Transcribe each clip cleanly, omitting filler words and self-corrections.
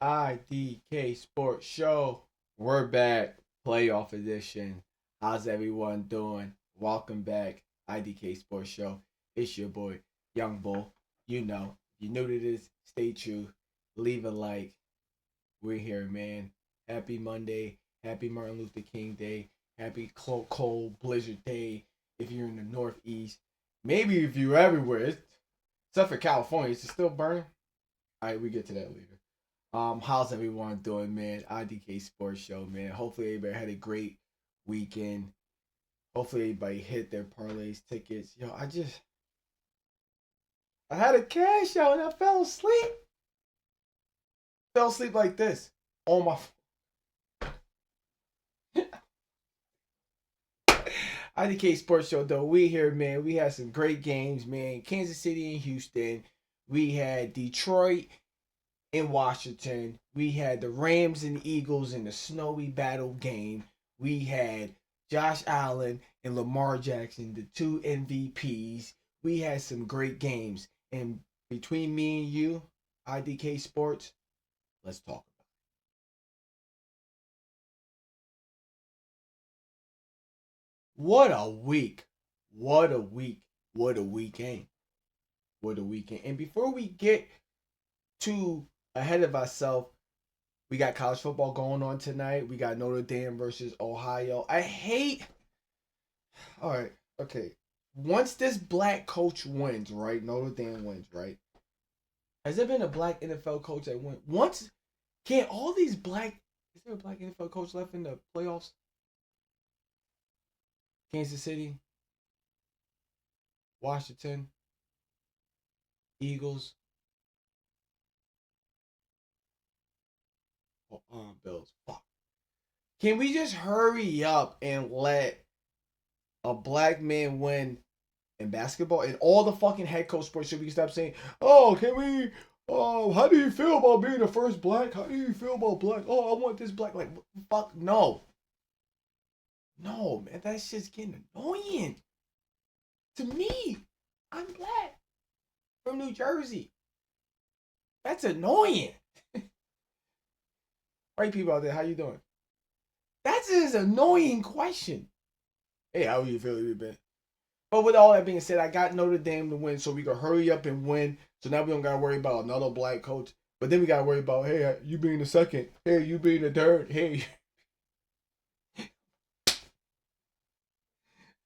I.D.K Sports Show. We're back. Playoff edition. How's everyone doing? Welcome back. I.D.K Sports Show. It's your boy, Young Bull. You know, if you're new to this, stay true. Leave a like. We're here, man. Happy Monday. Happy Martin Luther King Day. Happy cold blizzard day if you're in the Northeast. Maybe if you're everywhere. Except for California. Is it still burning? All right, we get to that later. How's everyone doing, man? I.D.K Sports Show, man. Hopefully everybody had a great weekend. Hopefully everybody hit their parlays, tickets. I had a cash out and I fell asleep. Fell asleep like this on my I.D.K Sports Show. Though we here, man. We had some great games, man. Kansas City and Houston. We had Detroit in Washington. We had the Rams and Eagles in the snowy battle game. We had Josh Allen and Lamar Jackson, the two MVPs. We had some great games. And between me and you, I.D.K Sports, let's talk. What a week. What a week. What a weekend. What a weekend. And before we get too ahead of ourselves, we got college football going on tonight. We got Notre Dame versus Ohio. I hate. All right, okay. Once this black coach wins, right? Notre Dame wins, right? Has there been a black NFL coach that went once? Can't all these black? Is there a black NFL coach left in the playoffs? Kansas City, Washington, Eagles, Bills. Fuck. Can we just hurry up and let a black man win in basketball and all the fucking head coach sports should we stop saying, oh, can we how do you feel about being the first black? How do you feel about black? Oh, I want this black. Like, fuck, no. No, man, that shit's getting annoying. To me, I'm black from New Jersey. That's annoying. Right, people out there, how you doing? That's an annoying question. Hey, how you feeling, man? But with all that being said, I got Notre Dame to win, so we can hurry up and win. So now we don't gotta worry about another black coach. But then we gotta worry about, hey, you being the second. Hey, you being the third. Hey,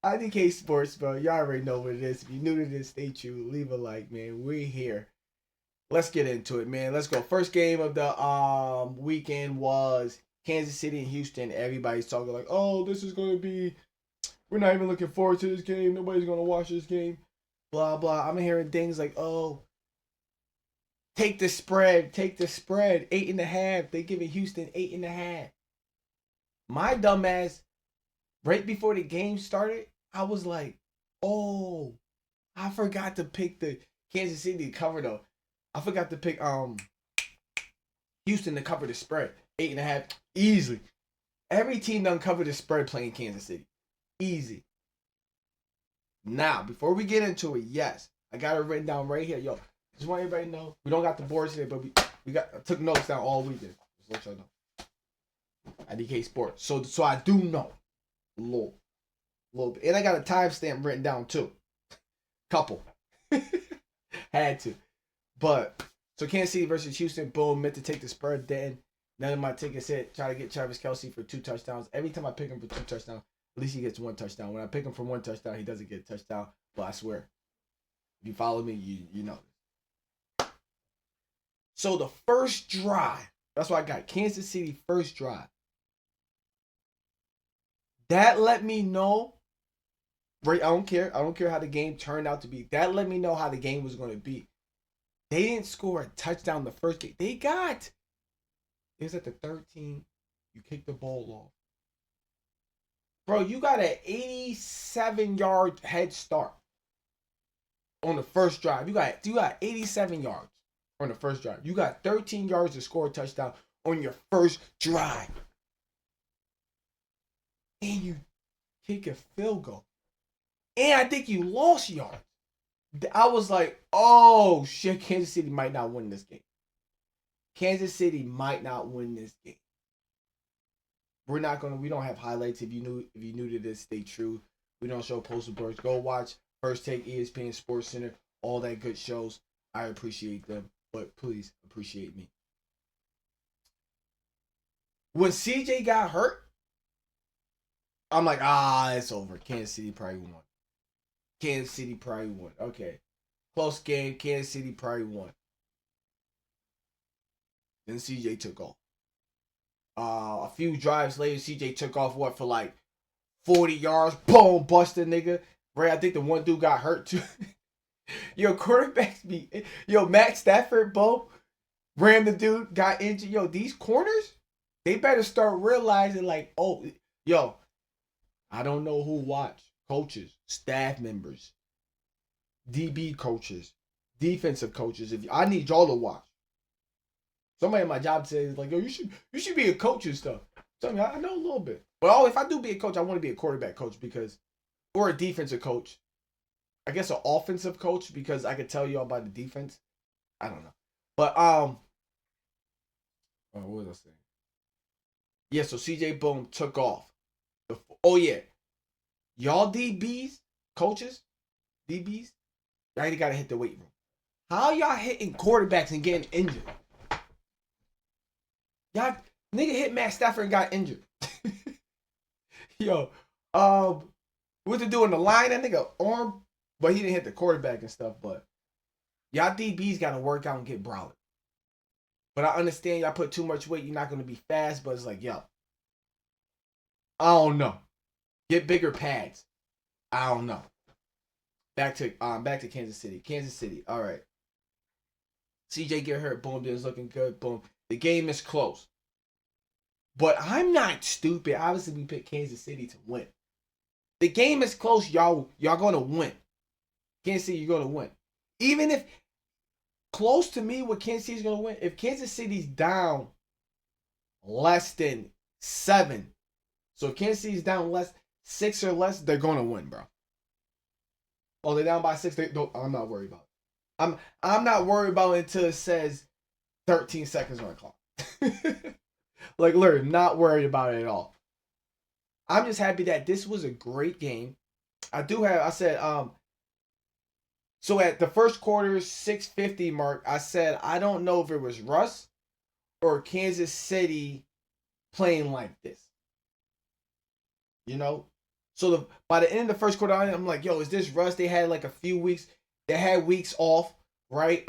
I.D.K Sports, bro. Y'all already know what it is. If you're new to this, stay true. Leave a like, man. We're here. Let's get into it, man. Let's go. First game of the weekend was Kansas City and Houston. Everybody's talking like, oh, this is gonna be. We're not even looking forward to this game. Nobody's gonna watch this game. Blah blah. I'm hearing things like, oh, take the spread. Take the spread. 8.5. They giving Houston 8.5. My dumbass, right before the game started, I was like, oh, I forgot to pick the Kansas City to cover though. I forgot to pick Houston to cover the spread. 8.5. Easily. Every team done covered the spread playing Kansas City. Easy. Now, before we get into it, yes, I got it written down right here. Yo, just want everybody to know we don't got the boards today, but we got I took notes down all weekend. Just let y'all know. I.D.K Sports. So I do know. A little bit. And I got a timestamp written down too. Couple. Had to. But so Kansas City versus Houston, boom, meant to take the spread. Then none of my tickets said try to get Travis Kelce for 2 touchdowns. Every time I pick him for 2 touchdowns, at least he gets 1 touchdown. When I pick him for 1 touchdown, he doesn't get a touchdown. But I swear, if you follow me, you know. So the first drive, that's why I got Kansas City first drive. That let me know. Right, I don't care. I don't care how the game turned out to be. That let me know how the game was going to be. They didn't score a touchdown the first game. It was at the 13. You kick the ball off. Bro, you got an 87-yard head start on the first drive. You got 87 yards on the first drive. You got 13 yards to score a touchdown on your first drive. And you kick a field goal. And I think you lost yards. I was like, oh shit, Kansas City might not win this game. Kansas City might not win this game. We don't have highlights. If you new to this, stay true. We don't show postal birds. Go watch First Take, ESPN Sports Center, all that good shows. I appreciate them, but please appreciate me. When CJ got hurt, I'm like, it's over. Kansas City probably won. Kansas City probably won. Okay. Close game. Kansas City probably won. Then CJ took off. A few drives later, CJ took off for like 40 yards. Boom, busted nigga. Right, I think the one dude got hurt too. Yo, quarterbacks be. Yo, Matt Stafford, boom, ran the dude, got injured. Yo, these corners, they better start realizing like, yo, I don't know who watch. Coaches, staff members, DB coaches, defensive coaches. I need y'all to watch. Somebody at my job says like, yo, you should be a coach and stuff. Tell me, I know a little bit. But if I do be a coach, I want to be a quarterback coach or a defensive coach. I guess an offensive coach because I could tell you all about the defense. I don't know. But what was I saying? Yeah, so CJ Boom took off. Y'all DBs, coaches, DBs, y'all got to hit the weight room. How y'all hitting quarterbacks and getting injured? Y'all nigga hit Matt Stafford and got injured. Yo, what to do in the line? That nigga arm, but he didn't hit the quarterback and stuff. But y'all DBs got to work out and get brolic. But I understand y'all put too much weight, you're not gonna be fast. But it's like, yo, I don't know. Get bigger pads. I don't know. Back to Kansas City. Kansas City. All right. CJ get hurt. Boom. It's looking good. Boom. The game is close. But I'm not stupid. Obviously, we picked Kansas City to win. The game is close. Y'all gonna win. Kansas City, you're gonna win. Even if close to me, what Kansas City's gonna win. If Kansas City's down less than 7, so if Kansas City's down 6 or less, they're gonna win, bro. Oh, they're down by 6. I'm not worried about it. I'm not worried about it until it says 13 seconds on the clock. Like, literally, not worried about it at all. I'm just happy that this was a great game. So at the first quarter, 6:50 mark, I said, I don't know if it was Russ or Kansas City playing like this. You know? So by the end of the first quarter, I'm like, yo, is this Russ? They had like a few weeks. They had weeks off, right?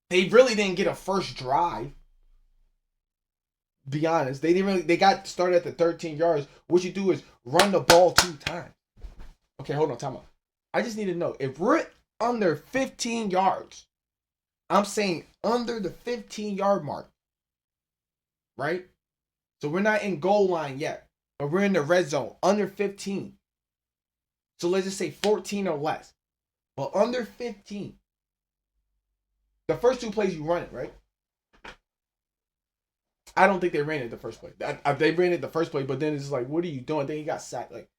They really didn't get a first drive. Be honest. They got started at the 13 yards. What you do is run the ball 2 times. Okay, hold on, time out. I just need to know, if we're under 15 yards, I'm saying under the 15-yard mark, right? So we're not in goal line yet, but we're in the red zone, under 15. So let's just say 14 or less, but under 15. The first 2 plays you run it, right? I don't think they ran it the first play. They ran it the first play, but then it's like, what are you doing? Then he got sacked. Like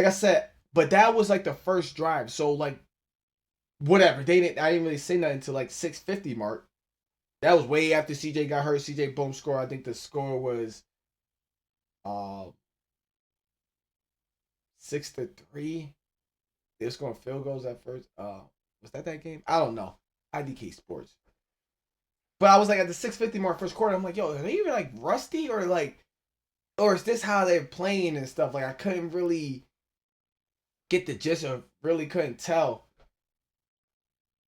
I said, but that was like the first drive. So like, whatever. I didn't really say nothing until like 6:50 mark. That was way after CJ got hurt. CJ boom score. I think the score was 6-3. They were scoring field goals at first. Was that game? I don't know. I.D.K Sports. But I was like at the 6:50 mark first quarter. I'm like, yo, are they even like rusty or is this how they're playing and stuff? Like I couldn't really get the gist of, really couldn't tell.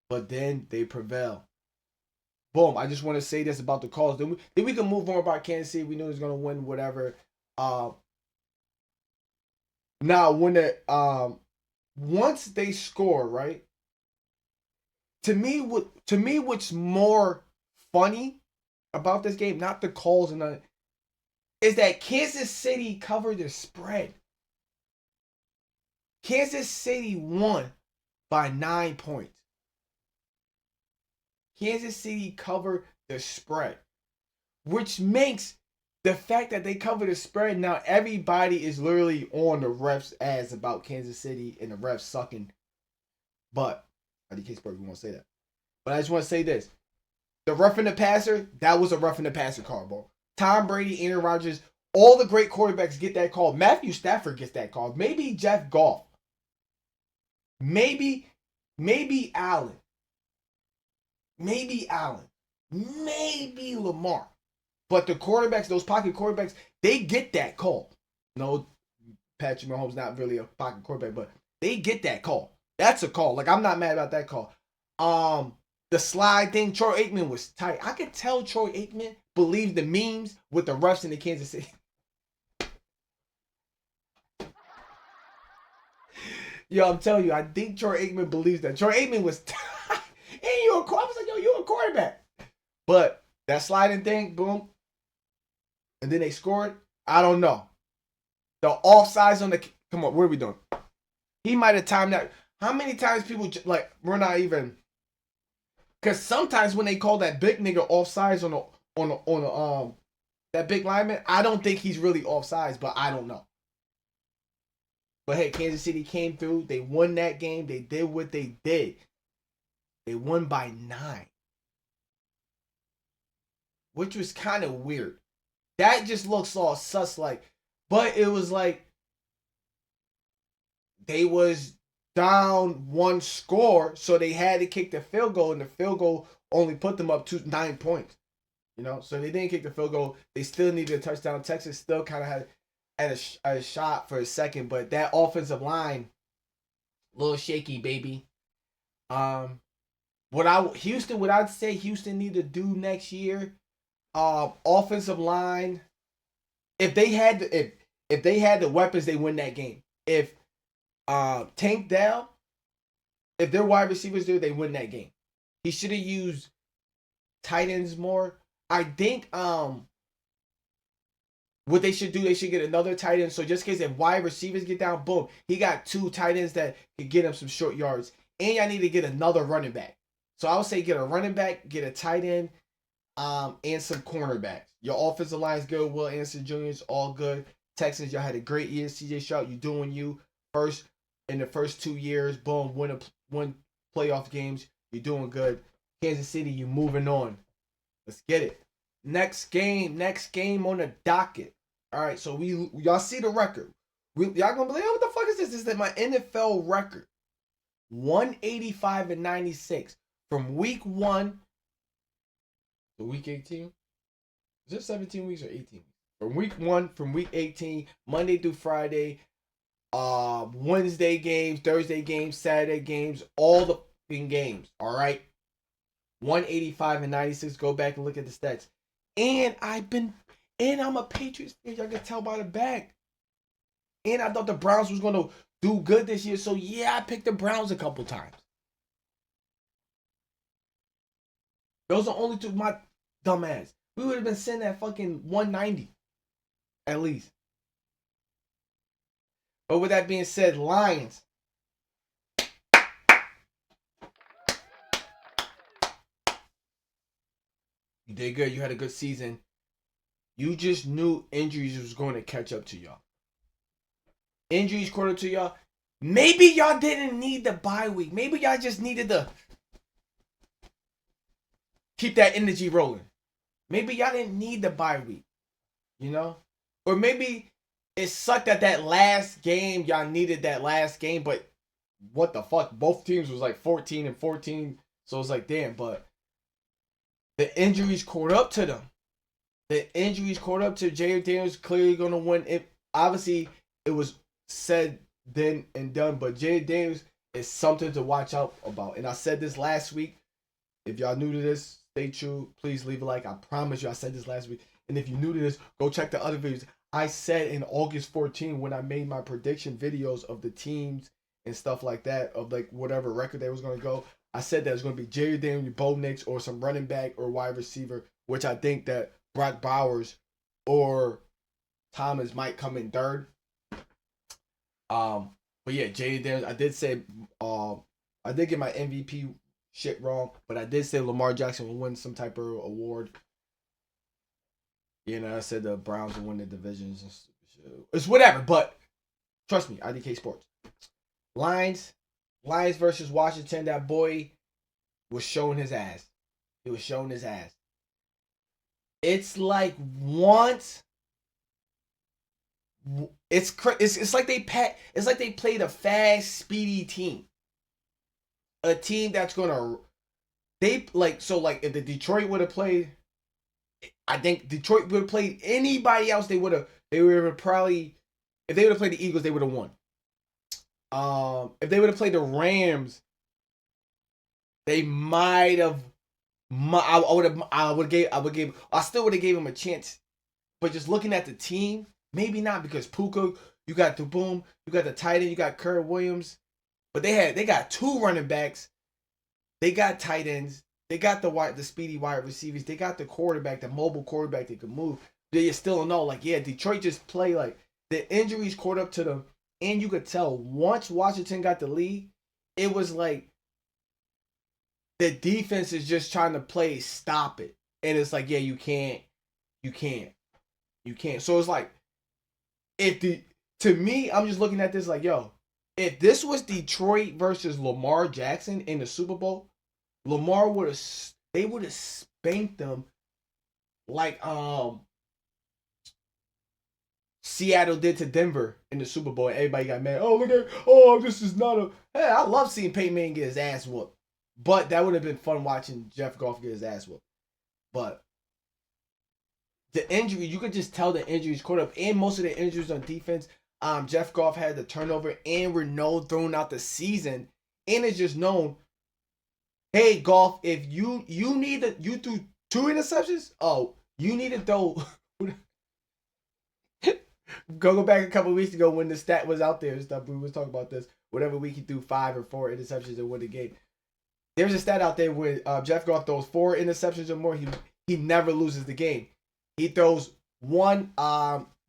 But then they prevail. Boom. I just want to say this about the calls. Then we can move on about Kansas City. We knew he was gonna win whatever. Now when once they score, right? To me, what's more funny about this game, not the calls and the, is that Kansas City covered the spread. Kansas City won by 9 points. Kansas City covered the spread, which makes the fact that they covered the spread, now everybody is literally on the refs' ass about Kansas City and the refs sucking. But I.D.K Sports, we won't say that. But I just want to say this. The roughing the passer, that was a roughing the passer call, bro. Tom Brady, Aaron Rodgers, all the great quarterbacks get that call. Matthew Stafford gets that call. Maybe Jeff Goff. Maybe Allen. Maybe Allen. Maybe Lamar. But the quarterbacks, those pocket quarterbacks, they get that call. No, Patrick Mahomes not really a pocket quarterback, but they get that call. That's a call. Like, I'm not mad about that call. The slide thing, Troy Aikman was tight. I could tell Troy Aikman believed the memes with the refs in the Kansas City. Yo, I'm telling you, I think Troy Aikman believes that. Troy Aikman was tight. And I was like, yo, you a quarterback. But that sliding thing, boom. And then they scored. I don't know. The offsides on the... Come on, what are we doing? He might have timed that. How many times people, like, we're not even... Because sometimes when they call that big nigga offsides on that big lineman, I don't think he's really offsides, but I don't know. But hey, Kansas City came through. They won that game. They did what they did. They won by 9. Which was kind of weird. That just looks all sus like. But it was like they was down 1 score, so they had to kick the field goal, and the field goal only put them up to 9 points. You know, so they didn't kick the field goal. They still needed a touchdown. Texas still kind of had a shot for a second, but that offensive line, a little shaky, baby. What I'd say Houston need to do next year, offensive line. If they had the weapons, they win that game. If Tank Dell, if their wide receivers there, they win that game. He should have used tight ends more. I think what they should do, they should get another tight end. So just in case if wide receivers get down, boom, he got 2 tight ends that could get him some short yards. And I need to get another running back. So I would say get a running back, get a tight end, and some cornerbacks. Your offensive line is good. Will Anderson Jr. is all good. Texans, y'all had a great year. CJ Stroud, you doing you. In the first 2 years, boom, win playoff games. You're doing good. Kansas City, you moving on. Let's get it. Next game on the docket. All right, so y'all see the record. Y'all gonna be like, oh, what the fuck is this? This is my NFL record. 185-96 from week 1 to week 18. Is it 17 weeks or 18? From week 1, from week 18, Monday through Friday, Wednesday games, Thursday games, Saturday games, all the fucking games. All right, 185-96. Go back and look at the stats. And I'm a Patriots fan. Y'all can tell by the back. And I thought the Browns was gonna do good this year, so yeah, I picked the Browns a couple times. Those are only 2. My dumbass. We would have been sitting at fucking 190 at least. But with that being said, Lions. You did good. You had a good season. You just knew injuries was going to catch up to y'all. Injuries caught up to y'all. Maybe y'all didn't need the bye week. Maybe y'all just needed to keep that energy rolling. Maybe y'all didn't need the bye week. You know? Or maybe it sucked that last game. Y'all needed that last game. But what the fuck? Both teams was like 14-14. So it's like, damn. But the injuries caught up to them. The injuries caught up to Jared Daniels. Clearly going to win. Obviously, it was said then and done. But Jared Daniels is something to watch out about. And I said this last week. If y'all new to this, stay true. Please leave a like. I promise you I said this last week. And if you're new to this, go check the other videos. I said in August 14 when I made my prediction videos of the teams and stuff like that, of like whatever record they was going to go, I said that it was going to be Jerry Daniels, Bo Nix, or some running back or wide receiver, which I think that Brock Bowers or Thomas might come in third. But yeah, Jerry Daniels, I did say, I did get my MVP shit wrong, but I did say Lamar Jackson will win some type of award. You know, I said the Browns will win the divisions and shit. It's whatever, but trust me, I.D.K Sports. Lions versus Washington. That boy was showing his ass. He was showing his ass. It's like once it's like they played a fast, speedy team. A team that's gonna if the Detroit would have played, I think Detroit would have played anybody else. They would have probably, if they would have played the Eagles, they would have won. If they would have played the Rams, they might have. I still would have gave him a chance. But just looking at the team, maybe not, because Puka, you got the boom, you got the tight end, you got Kerr Williams, but they got two running backs, they got tight ends, they got the speedy wide receivers, they got the quarterback, the mobile quarterback that can move. They still don't know, like, yeah, Detroit just play, like, the injuries caught up to them, and you could tell once Washington got the lead, it was like the defense is just trying to play stop it, and it's like, yeah, you can't. So it's like, to me, I'm just looking at this like, yo, if this was Detroit versus Lamar Jackson in the Super Bowl, Lamar would have spanked them like Seattle did to Denver in the Super Bowl. Everybody got mad. Oh, look at, this is not a. Hey, I love seeing Peyton Manning get his ass whooped, but that would have been fun watching Jeff Goff get his ass whooped. But the injury, you could just tell the injuries caught up, and most of the injuries on defense. Jeff Goff had the turnover, and Renault thrown out the season, and it's just known. Hey, Goff, if you threw 2 interceptions, you need to throw. Go back a couple of weeks ago when the stat was out there and stuff. We was talking about this. Whatever week he threw 5 or 4 interceptions and win the game. There's a stat out there where Jeff Goff throws 4 interceptions or more, he never loses the game. He throws 1,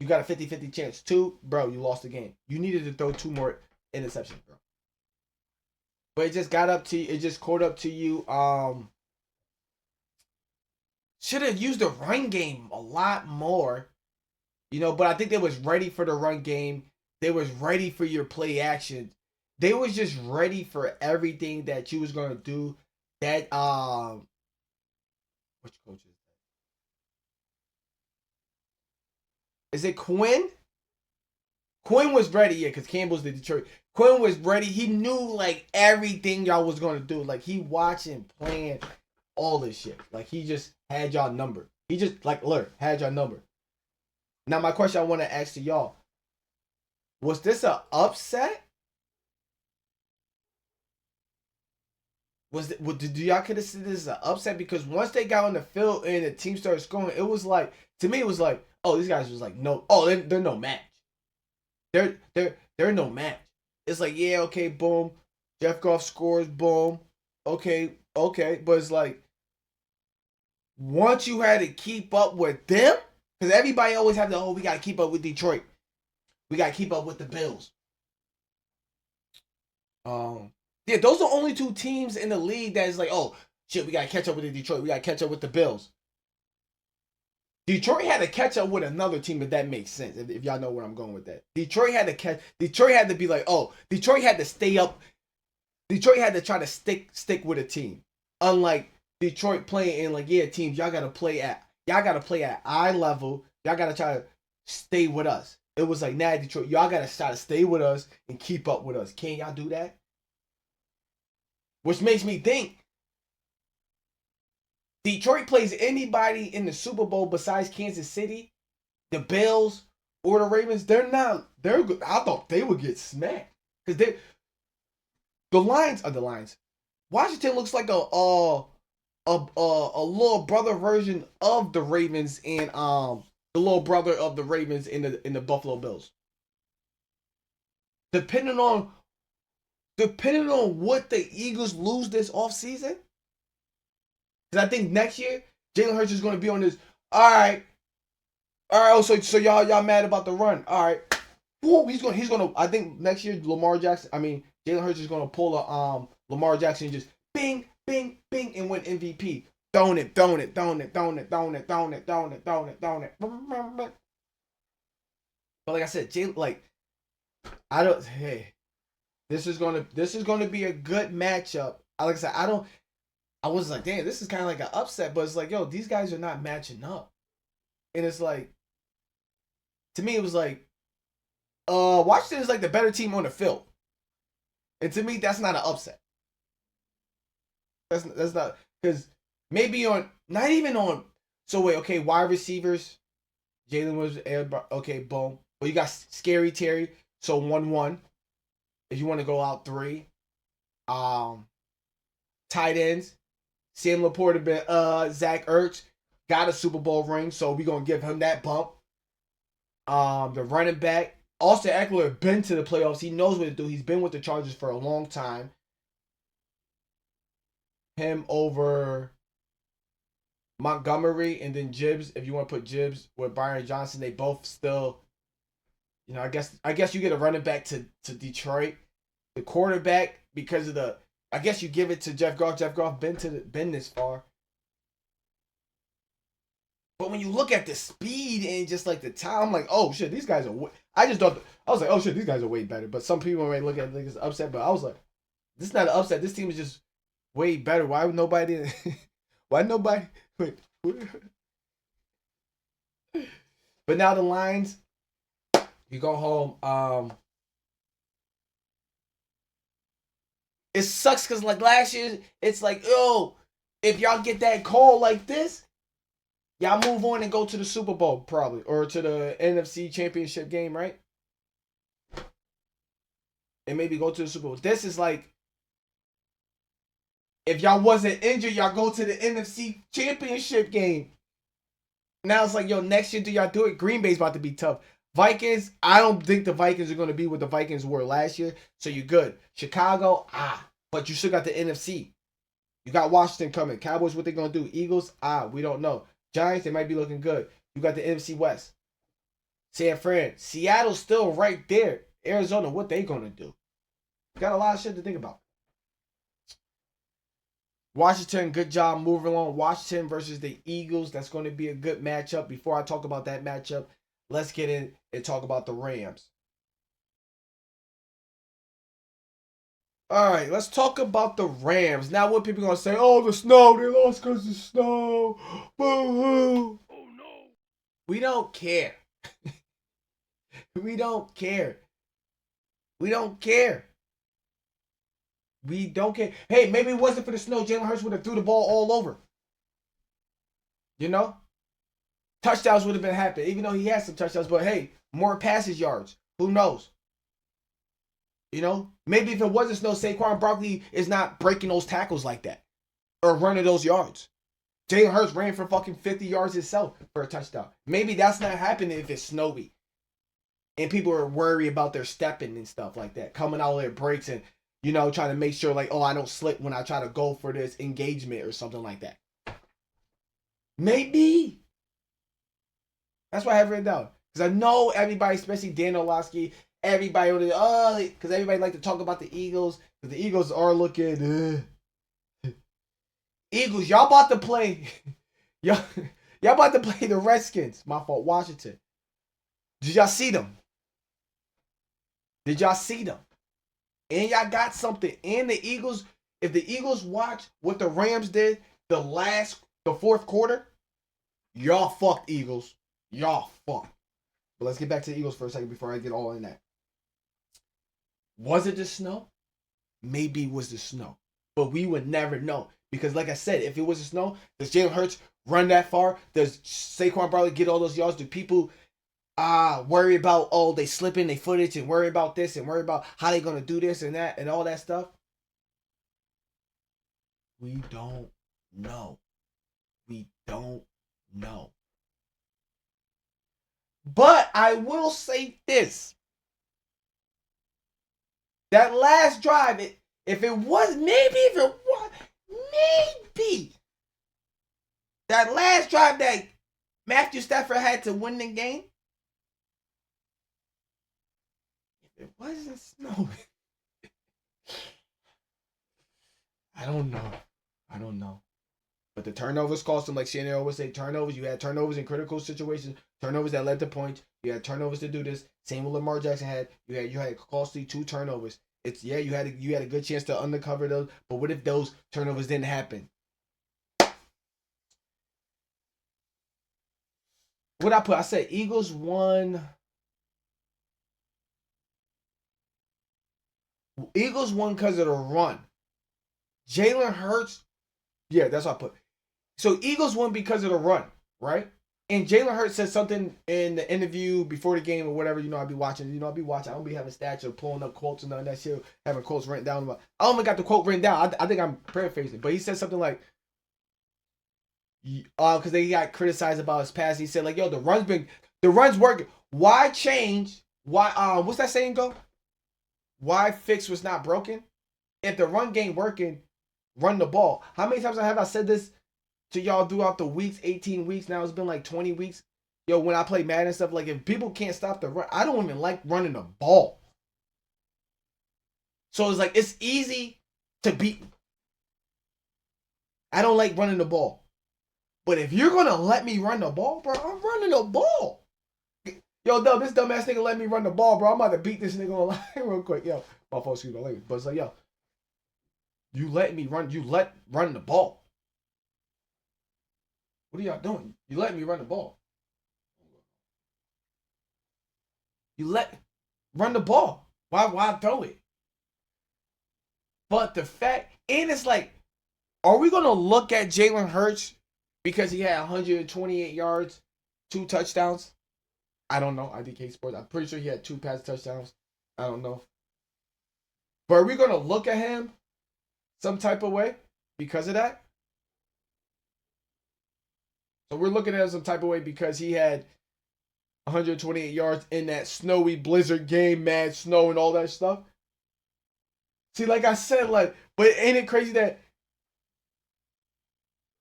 you got a 50-50 chance. 2, bro, you lost the game. You needed to throw 2 more interceptions, bro. But it just got up to you. It just caught up to you. Should have used the run game a lot more. But I think they was ready for the run game. They was ready for your play action. They was just ready for everything that you was going to do. That, which coach is that? Is it Quinn? Quinn was ready, yeah, because Campbell's the Detroit. Quinn was ready. He knew, like, everything y'all was going to do. Like, he watching, playing, all this shit. Like, he just had y'all number. He just, like, look, had y'all number. Now, my question I want to ask to y'all, was this an upset? Do y'all consider this an upset? Because once they got on the field and the team started scoring, it was like, to me, it was like, oh, these guys was like, no, they're no match. They're no match. It's like, yeah, okay, boom. Jeff Goff scores, boom. Okay. But it's like, once you had to keep up with them, because everybody always have the, we got to keep up with Detroit. We got to keep up with the Bills. Yeah, those are the only 2 teams in the league that is like, oh, shit, we got to catch up with the Detroit. We got to catch up with the Bills. Detroit had to catch up with another team, if that makes sense, if y'all know where I'm going with that. Detroit had to be like, oh, Detroit had to stay up. Detroit had to try to stick with a team. Unlike Detroit playing in, like, yeah, teams, y'all got to play at eye level. Y'all got to try to stay with us. It was like, nah, Detroit, y'all got to try to stay with us and keep up with us. Can't y'all do that? Which makes me think, Detroit plays anybody in the Super Bowl besides Kansas City, the Bills, or the Ravens. They're good. I thought they would get smacked. Because the Lions. Washington looks like a little brother version of the Ravens, and the little brother of the Ravens in the Buffalo Bills. Depending on what the Eagles lose this offseason, because I think next year Jalen Hurts is going to be on this. All right. Oh, so y'all mad about the run? All right. Whoa, he's gonna. I think next year Jalen Hurts is going to pull a Lamar Jackson and just bing, bing, bing, and win MVP. Throwing it. But like I said, this is gonna be a good matchup. Like I said, I was like, damn, this is kind of like an upset, but it's like, yo, these guys are not matching up. And it's like, to me, it was like, Washington is like the better team on the field. And to me, that's not an upset. That's not, because maybe on, not even on, so wait, okay, wide receivers, Jalen was, okay, boom. Well, you got Scary Terry, so 1-1. If you want to go out 3. Tight ends, Sam Laporta, Zach Ertz got a Super Bowl ring, so we're gonna give him that bump. The running back, Austin Eckler, been to the playoffs. He knows what to do. He's been with the Chargers for a long time. Him over Montgomery, and then Gibbs. If you want to put Gibbs with Byron Johnson, they both still, I guess you get a running back to Detroit. The quarterback, because of the, I guess you give it to Jeff Goff. Jeff Goff been this far. But when you look at the speed and just like the time, I'm like, oh shit, these guys are. I just thought, I was like, oh shit, these guys are way better. But some people might look at it like it's upset, but I was like, this is not an upset. This team is just way better. Why would nobody? Why nobody? Wait. But now the Lions, you go home. It sucks because like last year, it's like, oh, if y'all get that call like this, y'all move on and go to the Super Bowl probably, or to the NFC Championship game, right? And maybe go to the Super Bowl. This is like, if y'all wasn't injured, y'all go to the NFC Championship game. Now it's like, yo, next year do y'all do it? Green Bay's about to be tough. Vikings, I don't think the Vikings are going to be what the Vikings were last year, so you're good. Chicago, but you still got the NFC. You got Washington coming. Cowboys, what they going to do? Eagles, we don't know. Giants, they might be looking good. You got the NFC West. San Fran, Seattle's still right there. Arizona, what they going to do? You got a lot of shit to think about. Washington, good job moving along. Washington versus the Eagles. That's going to be a good matchup. Before I talk about that matchup, let's get in and talk about the Rams. All right, let's talk about the Rams. Now, what people are going to say, oh, the snow, they lost because of the snow. Boo-hoo. Oh, no. We don't care. We don't care. We don't care. We don't care. Hey, maybe it wasn't for the snow. Jalen Hurts would have threw the ball all over. You know? Touchdowns would have been happening, even though he has some touchdowns. But hey, more passes yards. Who knows? You know? Maybe if it wasn't snow, Saquon Barkley is not breaking those tackles like that. Or running those yards. Jalen Hurts ran for fucking 50 yards himself for a touchdown. Maybe that's not happening if it's snowy. And people are worried about their stepping and stuff like that. Coming out of their breaks and, trying to make sure like, oh, I don't slip when I try to go for this engagement or something like that. Maybe. That's why I have written down. Because I know everybody, especially Dan Orlovsky, everybody, because everybody like to talk about the Eagles. Because the Eagles are looking, Eagles, y'all about to play. y'all about to play the Redskins. My fault, Washington. Did y'all see them? Did y'all see them? And y'all got something. And the Eagles, if the Eagles watch what the Rams did the fourth quarter, y'all fucked, Eagles. Y'all fucked. But let's get back to the Eagles for a second before I get all in that. Was it the snow? Maybe it was the snow. But we would never know. Because like I said, if it was the snow, does Jalen Hurts run that far? Does Saquon Barkley get all those yards? Do people worry about, they slipping their footage and worry about this and worry about how they going to do this and that and all that stuff? We don't know. We don't know. But I will say this. That last drive, maybe that last drive that Matthew Stafford had to win the game, if it wasn't snowing, I don't know. But the turnovers cost him, like Shannon always say, turnovers. You had turnovers in critical situations, turnovers that led to points. You had turnovers to do this. Same with Lamar Jackson had. You had costly 2 turnovers. You had a good chance to undercover those. But what if those turnovers didn't happen? What I put? I said Eagles won. Eagles won because of the run. Jalen Hurts. Yeah, that's what I put. So Eagles won because of the run, right? And Jalen Hurts said something in the interview before the game or whatever. You know, I'll be watching. You know, I'll be watching. I don't be having stats or pulling up quotes and none of that shit. Having quotes written down. I only got the quote written down. I think I'm paraphrasing, but he said something like, because they got criticized about his pass. He said like, "Yo, the run's working. Why change? Why what's that saying go? Why fix what's not broken? If the run game working, run the ball. How many times have I said this to y'all throughout the weeks? 18 weeks now. It's been like 20 weeks. Yo, when I play Madden and stuff, like if people can't stop the run, I don't even like running the ball. So it's like it's easy to beat. I don't like running the ball. But if you're gonna let me run the ball, bro, I'm running the ball. Yo, Dub, this dumbass nigga let me run the ball, bro. I'm about to beat this nigga online real quick. Yo, my fault, excuse my language. But it's like, yo, you let me run. You run the ball. What are y'all doing? You let me run the ball. You run the ball. Why throw it? But the fact, and it's like, are we gonna look at Jalen Hurts because he had 128 yards, 2 touchdowns? I don't know. I.D.K Sports. I'm pretty sure he had 2 pass touchdowns. I don't know. But are we gonna look at him some type of way because of that? So we're looking at him some type of way because he had 128 yards in that snowy blizzard game, mad snow and all that stuff. See, like I said, like, but ain't it crazy that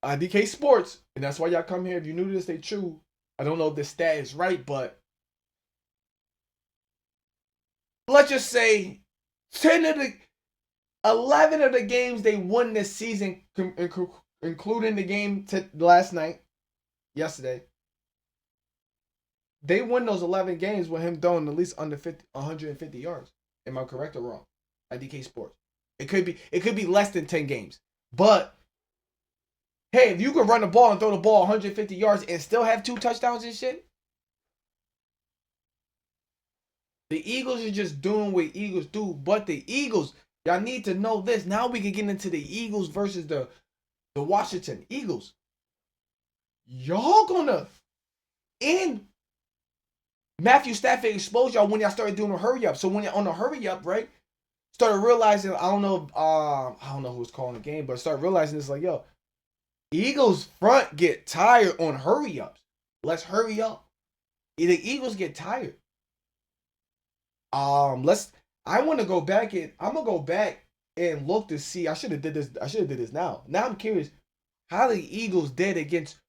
I.D.K Sports, and that's why y'all come here. If you're new to this, they true. I don't know if this stat is right, but let's just say 11 of the games they won this season, including the game last night, yesterday, they won those 11 games with him throwing at least under 150 yards. Am I correct or wrong? I.D.K Sports. It could be less than 10 games. But hey, if you can run the ball and throw the ball 150 yards and still have 2 touchdowns and shit, the Eagles are just doing what Eagles do. But the Eagles, y'all need to know this. Now we can get into the Eagles versus the Washington Eagles. Y'all gonna end Matthew Stafford exposed y'all when y'all started doing a hurry up. So when you're on a hurry up, right? Started realizing, I don't know who was calling the game, but started realizing it's like, yo, Eagles front get tired on hurry ups. Let's hurry up. The Eagles get tired. I'm gonna go back and look to see. I should have did this now. Now I'm curious how the Eagles did against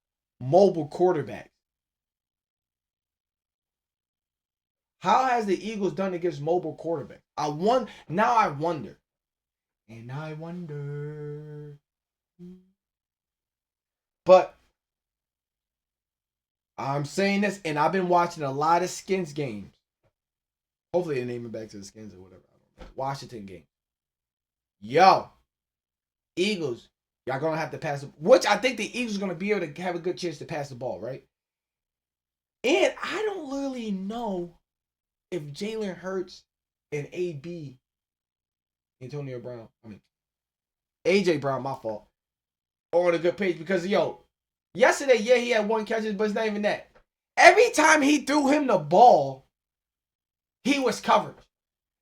mobile quarterbacks. How has the Eagles done against mobile quarterbacks? Now I wonder. And I wonder. But I'm saying this, and I've been watching a lot of Skins games. Hopefully they name it back to the Skins or whatever. I don't know. Washington game. Yo, Eagles, y'all gonna have to pass it. Which I think the Eagles are gonna be able to have a good chance to pass the ball, right? And I don't really know if Jalen Hurts and Antonio Brown, AJ Brown, my fault, are on a good page because yesterday, yeah, he had 1 catches, but it's not even that. Every time he threw him the ball, he was covered.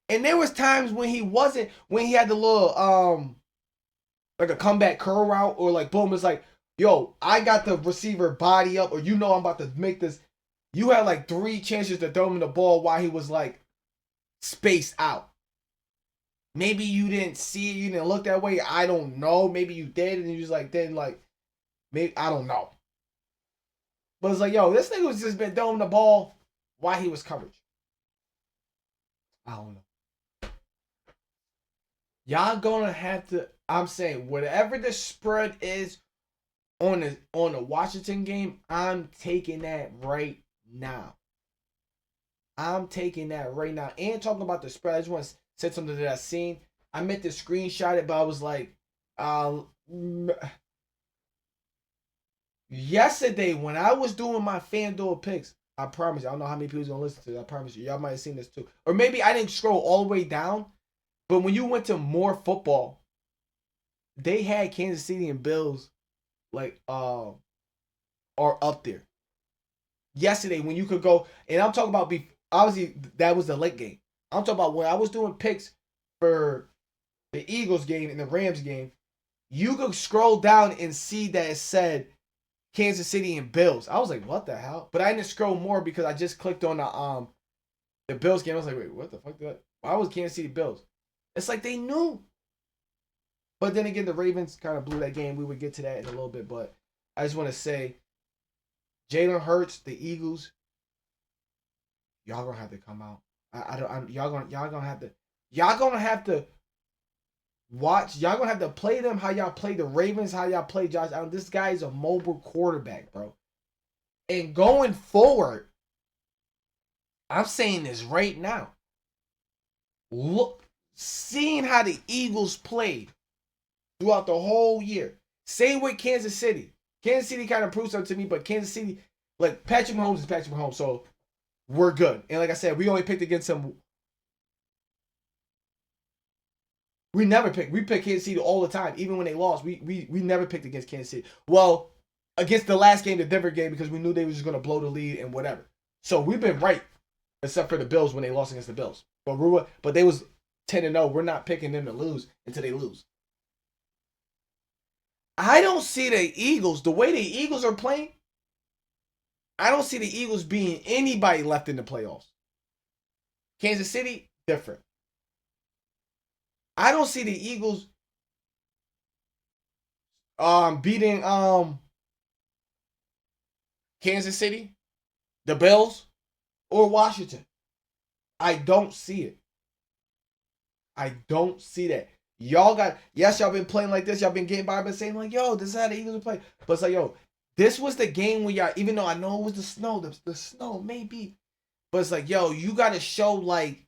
And there was times when he wasn't, when he had the little like a comeback curl route or like boom, it's like, yo, I got the receiver body up, or I'm about to make this. You had like 3 chances to throw him the ball while he was like spaced out. Maybe you didn't see it, you didn't look that way. I don't know. Maybe you did, and you was like, then like, maybe I don't know. But it's like, yo, this nigga was just been throwing the ball while he was covered. I don't know. Y'all gonna have to. I'm saying whatever the spread is on the Washington game, I'm taking that right now. I'm taking that right now. And talking about the spread, I just want to say something that I seen. I meant to screenshot it, but I was like, Yesterday, when I was doing my FanDuel picks, I promise you, I don't know how many people's gonna listen to this. I promise you, y'all might have seen this too. Or maybe I didn't scroll all the way down, but when you went to more football, they had Kansas City and Bills like are up there. Yesterday, when you could go, and I'm talking about obviously that was the late game. I'm talking about when I was doing picks for the Eagles game and the Rams game, you could scroll down and see that it said Kansas City and Bills. I was like, what the hell? But I didn't scroll more because I just clicked on the Bills game. I was like, wait, what the fuck? Why was Kansas City Bills? It's like they knew. But then again, the Ravens kind of blew that game. We would get to that in a little bit, but I just want to say, Jalen Hurts, the Eagles, y'all gonna have to come out. Y'all gonna have to watch. Y'all gonna have to play them how y'all play the Ravens, how y'all play Josh Allen. This guy is a mobile quarterback, bro. And going forward, I'm saying this right now. Look, seeing how the Eagles played throughout the whole year. Same with Kansas City. Kansas City kind of proved something to me, but Kansas City, like Patrick Mahomes is Patrick Mahomes, so we're good. And like I said, we only picked against him. We never picked. We picked Kansas City all the time, even when they lost. We never picked against Kansas City. Well, against the last game, the Denver game, because we knew they were just gonna blow the lead and whatever. So we've been right, except for the Bills when they lost against the Bills. But they was 10-0. We're not picking them to lose until they lose. I don't see the Eagles, the way the Eagles are playing, I don't see the Eagles being anybody left in the playoffs. Kansas City, different. I don't see the Eagles beating Kansas City, the Bills, or Washington. I don't see it. I don't see that. Y'all been playing like this. Y'all been getting by, been saying like, yo, this is how the Eagles play. But it's like, yo, this was the game where y'all, even though I know it was the snow, the snow maybe, but it's like, yo, you got to show like,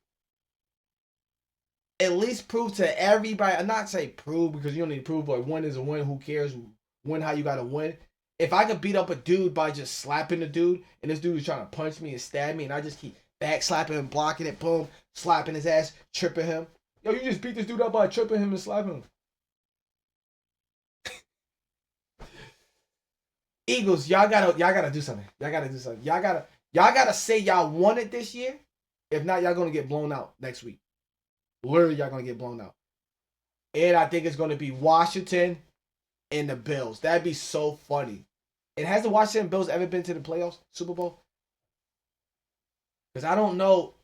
at least prove to everybody. I'm not say prove because you don't need to prove, but win is a win. Who cares? Win how you got to win. If I could beat up a dude by just slapping the dude, and this dude is trying to punch me and stab me, and I just keep back slapping and blocking it, boom, slapping his ass, tripping him. Yo, you just beat this dude up by tripping him and slapping him. Eagles, y'all gotta do something. Y'all gotta say y'all won it this year. If not, y'all gonna get blown out next week. Literally, y'all gonna get blown out. And I think it's gonna be Washington and the Bills. That'd be so funny. And has the Washington Bills ever been to the playoffs, Super Bowl? Because I don't know.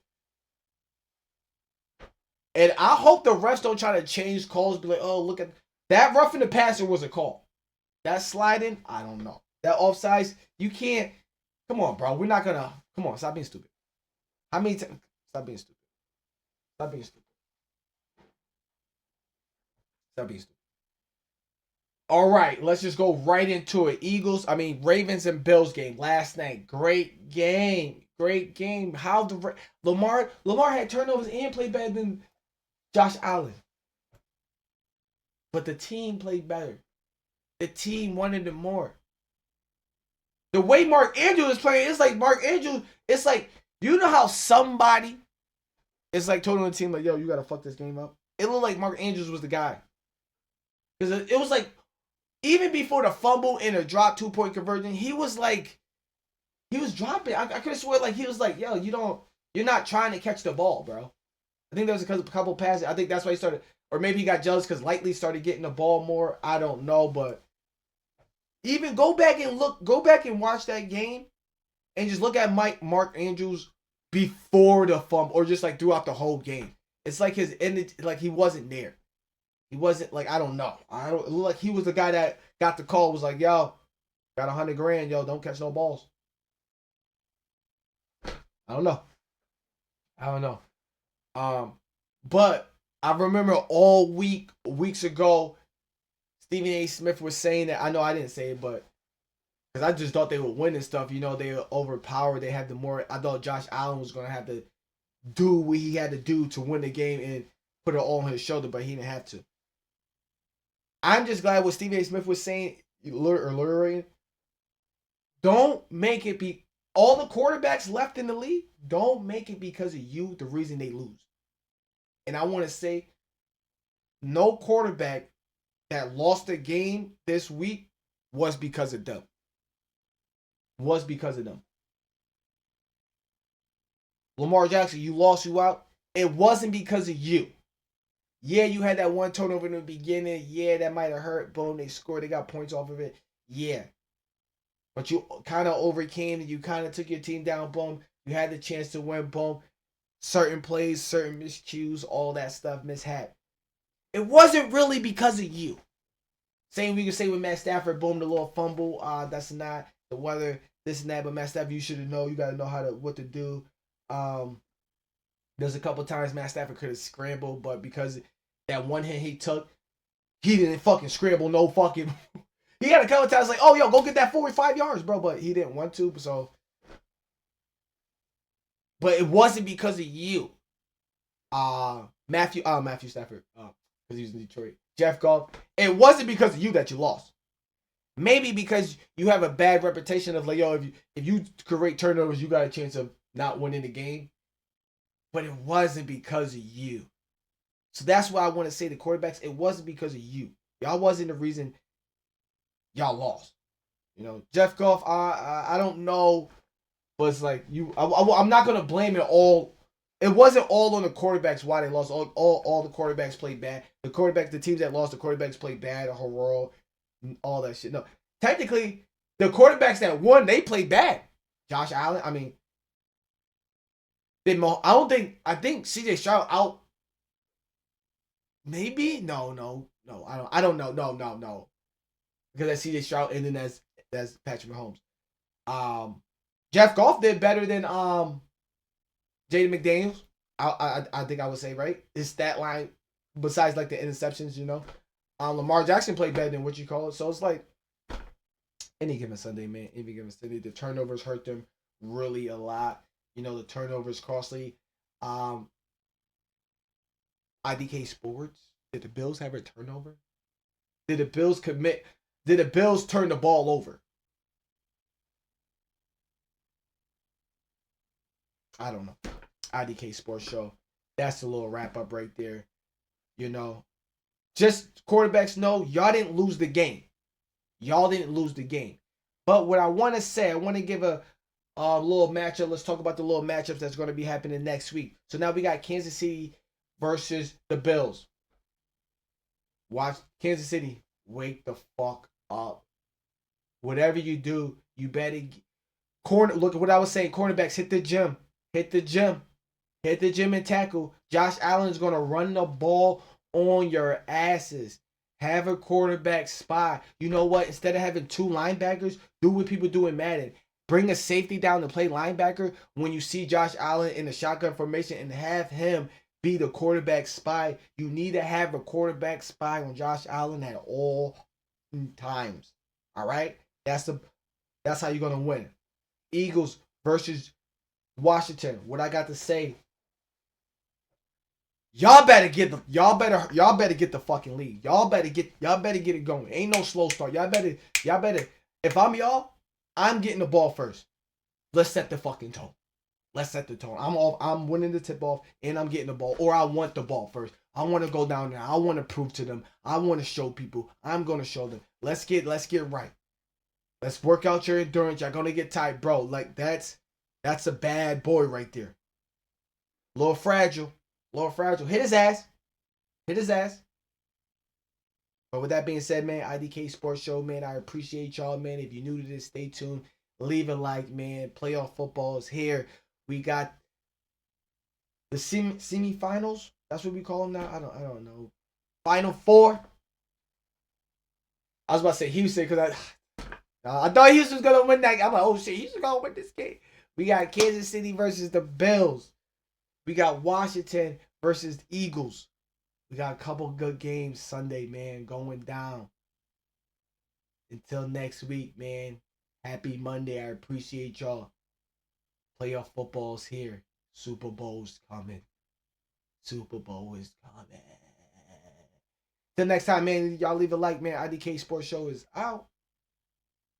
And I hope the refs don't try to change calls. Be like, oh, look at that roughing the passer was a call. That sliding, I don't know. That offsides, you can't. Come on, bro. We're not gonna. Come on, stop being stupid. How many times? Stop being stupid. Stop being stupid. Stop being stupid. All right, let's just go right into it. Ravens and Bills game last night. Great game. Great game. How the Lamar had turnovers and played better than Josh Allen. But the team played better. The team wanted it more. The way Mark Andrews is playing, it's like Mark Andrews, it's like, you know how somebody is like told on the team, like, yo, you got to fuck this game up? It looked like Mark Andrews was the guy. Because it was like, even before the fumble and a drop 2-point conversion, he was dropping. I could have sworn like he was like, yo, you're not trying to catch the ball, bro. I think there was a couple passes. I think that's why he started, or maybe he got jealous because Likely started getting the ball more. I don't know, but even go back and watch that game and just look at Mark Andrews before the fumble or just like throughout the whole game. It's like like he wasn't there. He wasn't like, I don't know. It looked like he was the guy that got the call, was like, yo, got $100,000, yo, don't catch no balls. I don't know. But I remember all weeks ago, Stephen A. Smith was saying that. I know I didn't say it, but because I just thought they would win and stuff. You know, they were overpowered. They had the more. I thought Josh Allen was going to have to do what he had to do to win the game and put it all on his shoulder, but he didn't have to. I'm just glad what Stephen A. Smith was saying, Don't make it be all the quarterbacks left in the league. Don't make it because of you the reason they lose. And I want to say, no quarterback that lost a game this week was because of them. Was because of them. Lamar Jackson, you lost, you out. It wasn't because of you. Yeah, you had that one turnover in the beginning. Yeah, that might have hurt. Boom, they scored. They got points off of it. Yeah. But you kind of overcame and you kind of took your team down. Boom. You had the chance to win. Boom. Certain plays, certain miscues, all that stuff, mishap. It wasn't really because of you. Same we can say with Matt Stafford. Boom, the little fumble. That's not the weather, this and that. But Matt Stafford, you should know. You got to know what to do. There's a couple times Matt Stafford could have scrambled, but because that one hit he took, he didn't fucking scramble. No fucking. He had a couple times like, oh, yo, go get that 45 yards, bro. But he didn't want to, so. But it wasn't because of you. Matthew Stafford, because he was in Detroit. Jeff Goff. It wasn't because of you that you lost. Maybe because you have a bad reputation of like, yo, if you create turnovers, you got a chance of not winning the game. But it wasn't because of you. So that's why I want to say the quarterbacks, it wasn't because of you. Y'all wasn't the reason y'all lost. You know, Jeff Goff, I don't know, but it's like I'm not gonna blame it all. It wasn't all on the quarterbacks why they lost. All the quarterbacks played bad. The teams that lost, the quarterbacks played bad. The whole world, all that shit. No, technically, the quarterbacks that won, they played bad. Josh Allen, I mean, I think CJ Stroud out. Maybe no. I don't know. No. Because that's CJ Stroud and then that's Patrick Mahomes. Jeff Goff did better than Jaden McDaniels. I think I would say, right? His stat line, besides like the interceptions, you know. Lamar Jackson played better than what you call it. So it's like any given Sunday, man. Any given Sunday, the turnovers hurt them really a lot. You know, the turnovers costly. I.D.K. Sports. Did the Bills have a turnover? Did the Bills turn the ball over? I don't know. I.D.K. Sports Show. That's a little wrap up right there. You know, just quarterbacks know y'all didn't lose the game. Y'all didn't lose the game. But what I want to say, I want to give a little matchup. Let's talk about the little matchups that's going to be happening next week. So now we got Kansas City versus the Bills. Watch Kansas City. Wake the fuck up. Whatever you do, you better look at what I was saying. Cornerbacks, hit the gym. Hit the gym and tackle. Josh Allen is gonna run the ball on your asses. Have a quarterback spy. You know what? Instead of having two linebackers, do what people do in Madden. Bring a safety down to play linebacker when you see Josh Allen in the shotgun formation and have him be the quarterback spy. You need to have a quarterback spy on Josh Allen at all times. All right? That's how you're gonna win. Eagles versus Washington. What I got to say. Y'all better get the fucking lead. Y'all better get it going. Ain't no slow start. Y'all better if I'm y'all, I'm getting the ball first. Let's set the fucking tone. Let's set the tone. I'm winning the tip off and I'm getting the ball. Or I want the ball first. I want to go down there. I want to prove to them. I want to show people. I'm gonna show them. Let's get right. Let's work out your endurance. You're gonna get tired, bro. Like that's a bad boy right there. A little fragile. Hit his ass. But with that being said, man, I.D.K. Sports Show, man, I appreciate y'all, man. If you're new to this, stay tuned. Leave a like, man. Playoff football is here. We got the semifinals. That's what we call them now. I don't know. Final four. I was about to say Houston because I thought Houston was gonna win that. I'm like, oh shit, Houston gonna win this game. We got Kansas City versus the Bills. We got Washington versus the Eagles. We got a couple good games Sunday, man, going down. Until next week, man. Happy Monday. I appreciate y'all. Playoff football's here. Super Bowl's coming. Super Bowl is coming. Till next time, man. Y'all leave a like, man. I.D.K. Sports Show is out.